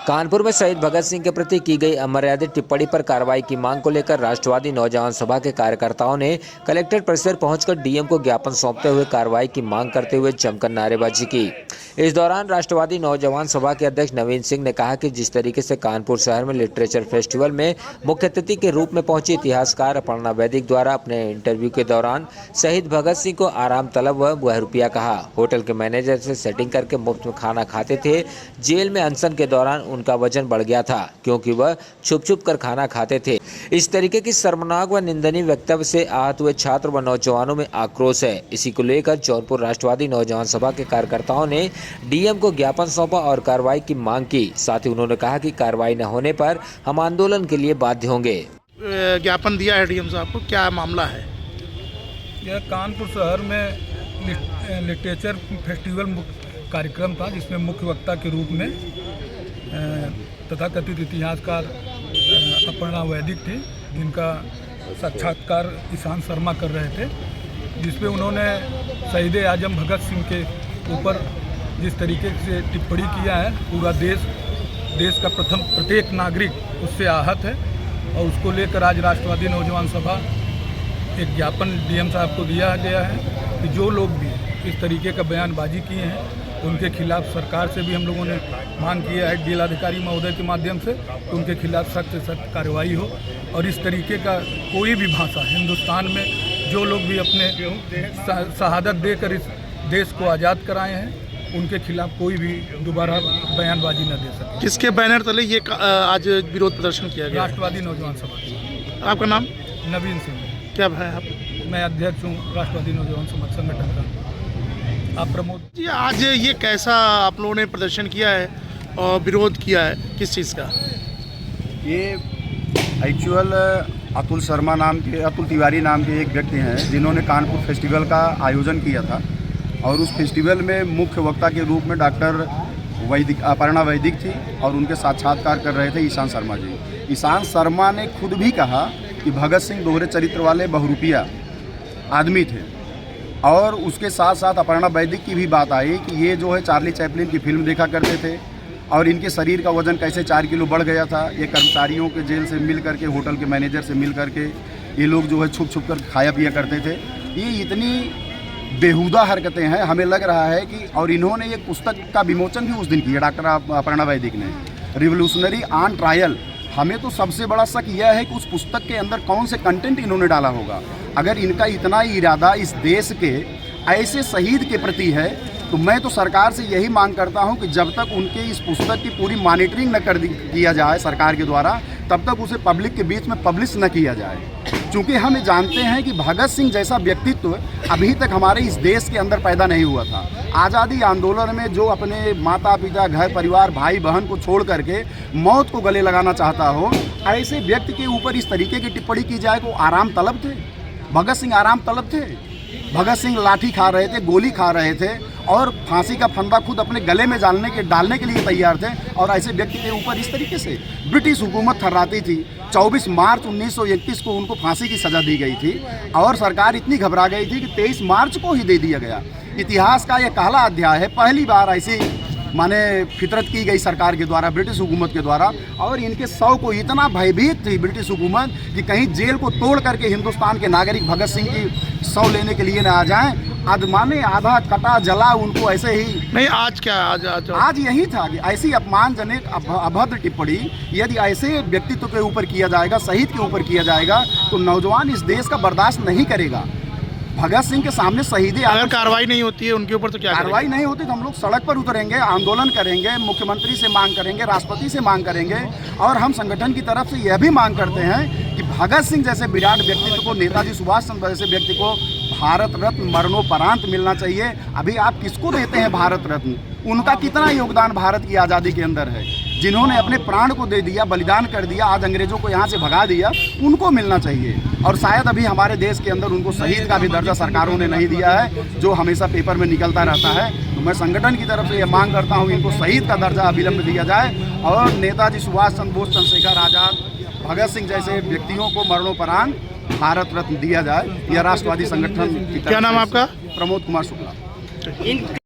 कानपुर में शहीद भगत सिंह के प्रति की गई अमर्यादित टिप्पणी पर कार्रवाई की मांग को लेकर राष्ट्रवादी नौजवान सभा के कार्यकर्ताओं ने कलेक्ट्रेट परिसर पहुंचकर डीएम को ज्ञापन सौंपते हुए कार्रवाई की मांग करते हुए जमकर नारेबाजी की। इस दौरान राष्ट्रवादी नौजवान सभा के अध्यक्ष नवीन सिंह ने कहा कि जिस तरीके से कानपुर शहर में लिटरेचर फेस्टिवल में मुख्य अतिथि के रूप में पहुंची इतिहासकार अपर्णा वैदिक द्वारा अपने इंटरव्यू के दौरान शहीद भगत सिंह को आराम तलब व बहरूपिया कहा, होटल के मैनेजर से सेटिंग करके मुफ्त में खाना खाते थे, जेल में अनशन के दौरान उनका वजन बढ़ गया था क्योंकि वह छुप छुप कर खाना खाते थे। इस तरीके की शर्मनाक व निंदनीय वक्तव्य से आहत हुए छात्र व नौजवानों में आक्रोश है। इसी को लेकर जौनपुर राष्ट्रवादी नौजवान सभा के कार्यकर्ताओं ने डीएम को ज्ञापन सौंपा और कार्रवाई की मांग की। साथ ही उन्होंने कहा कि कार्रवाई न होने पर हम आंदोलन के लिए बाध्य होंगे। ज्ञापन दिया है डीएम साहब को, क्या मामला है? यह कानपुर शहर में लिटरेचर फेस्टिवल कार्यक्रम था जिसमें मुख्य वक्ता के रूप में तथाकथित इतिहासकार अपर्णा वैदिक थी, जिनका साक्षात्कार ईशान शर्मा कर रहे थे, जिसमें उन्होंने शहीद आजम भगत सिंह के ऊपर जिस तरीके से टिप्पणी किया है, पूरा देश का प्रत्येक नागरिक उससे आहत है और उसको लेकर आज राष्ट्रवादी नौजवान सभा एक ज्ञापन डीएम साहब को दिया गया है कि जो लोग भी इस तरीके का बयानबाजी किए हैं उनके खिलाफ सरकार से भी हम लोगों ने मांग किया है जिलाधिकारी महोदय के माध्यम से उनके खिलाफ सख्त से सख्त कार्रवाई हो और इस तरीके का कोई भी भाषा हिंदुस्तान में जो लोग भी अपने शहादत देकर इस देश को आज़ाद कराए हैं उनके खिलाफ कोई भी दोबारा बयानबाजी न दे सके। किसके बैनर तले ये आज विरोध प्रदर्शन किया गया? राष्ट्रवादी नौजवान सभा। आपका नाम? नवीन सिंह। क्या है आप? मैं अध्यक्ष हूँ राष्ट्रवादी नौजवान समाज संगठन का। आप प्रमोद जी, आज ये कैसा आप लोगों ने प्रदर्शन किया है और विरोध किया है, किस चीज़ का? ये एक्चुअल अतुल तिवारी नाम के एक व्यक्ति हैं जिन्होंने कानपुर फेस्टिवल का आयोजन किया था और उस फेस्टिवल में मुख्य वक्ता के रूप में डॉक्टर अपर्णा वैदिक थी और उनके साक्षात्कार कर रहे थे ईशान शर्मा जी। ईशान शर्मा ने खुद भी कहा कि भगत सिंह दोहरे चरित्र वाले बहुरूपिया आदमी थे और उसके साथ साथ अपर्णा वैदिक की भी बात आई कि ये जो है चार्ली चैपलिन की फिल्म देखा करते थे और इनके शरीर का वज़न कैसे 4 किलो बढ़ गया था। ये कर्मचारियों के जेल से मिल करके, होटल के मैनेजर से मिल करके ये लोग जो है छुप छुप कर खाया पिया करते थे। ये इतनी बेहुदा हरकतें हैं, हमें लग रहा है कि और इन्होंने एक पुस्तक का विमोचन भी उस दिन किया डॉक्टर अपर्णा वैदिक ने, रिवोल्यूशनरी ऑन ट्रायल। हमें तो सबसे बड़ा शक यह है कि उस पुस्तक के अंदर कौन से कंटेंट इन्होंने डाला होगा। अगर इनका इतना इरादा इस देश के ऐसे शहीद के प्रति है तो मैं तो सरकार से यही मांग करता हूं कि जब तक उनके इस पुस्तक की पूरी मॉनिटरिंग न किया जाए सरकार के द्वारा, तब तक उसे पब्लिक के बीच में पब्लिश न किया जाए। क्योंकि हम जानते हैं कि भगत सिंह जैसा व्यक्तित्व अभी तक हमारे इस देश के अंदर पैदा नहीं हुआ था। आज़ादी आंदोलन में जो अपने माता पिता, घर परिवार, भाई बहन को छोड़ करके मौत को गले लगाना चाहता हो, ऐसे व्यक्ति के ऊपर इस तरीके की टिप्पणी की जाए तो आराम तलब थे। भगत सिंह आराम तलब थे। भगत सिंह लाठी खा रहे थे, गोली खा रहे थे और फांसी का फंदा खुद अपने गले में डालने के लिए तैयार थे और ऐसे व्यक्ति के ऊपर इस तरीके से ब्रिटिश हुकूमत थर्राती थी। 24 मार्च 1931 को उनको फांसी की सज़ा दी गई थी और सरकार इतनी घबरा गई थी कि 23 मार्च को ही दे दिया गया। इतिहास का यह काला अध्याय है, पहली बार ऐसी माने फितरत की गई सरकार के द्वारा, ब्रिटिश हुकूमत के द्वारा। और इनके शव को इतना भयभीत थी ब्रिटिश हुकूमत कि कहीं जेल को तोड़ करके हिंदुस्तान के नागरिक भगत सिंह की शव लेने के लिए न आ जाएं। आदमाने आधा कटा जला उनको ऐसे ही नहीं। आज क्या आज यही था कि ऐसी अपमानजनक अभद्र टिप्पणी यदि ऐसे व्यक्तित्व के ऊपर किया जाएगा, शहीद के ऊपर किया जाएगा, तो नौजवान इस देश का बर्दाश्त नहीं करेगा। भगत सिंह के सामने शहीदी, अगर कार्रवाई नहीं होती है उनके ऊपर तो क्या कार्रवाई नहीं होती तो हम लोग सड़क पर उतरेंगे, आंदोलन करेंगे, मुख्यमंत्री से मांग करेंगे, राष्ट्रपति से मांग करेंगे। और हम संगठन की तरफ से यह भी मांग करते हैं कि भगत सिंह जैसे विराट व्यक्तित्व को, नेताजी सुभाष चंद्र जैसे व्यक्ति को भारत रत्न मरणोपरांत मिलना चाहिए। अभी आप किसको देते हैं भारत रत्न? उनका कितना योगदान भारत की आज़ादी के अंदर है, जिन्होंने अपने प्राण को दे दिया, बलिदान कर दिया, आज अंग्रेजों को यहाँ से भगा दिया, उनको मिलना चाहिए। और शायद अभी हमारे देश के अंदर उनको शहीद का भी दर्जा सरकारों ने नहीं दिया है, जो हमेशा पेपर में निकलता रहता है। तो मैं संगठन की तरफ से ये मांग करता हूँ इनको शहीद का दर्जा अविलंब दिया जाए और नेताजी सुभाष चंद्र बोस, चंद्रशेखर आज़ाद, भगत सिंह जैसे व्यक्तियों को मरणोपरांत भारत रत्न दिया जाए। यह राष्ट्रवादी संगठन की तरफ। क्या नाम आपका? प्रमोद कुमार शुक्ला।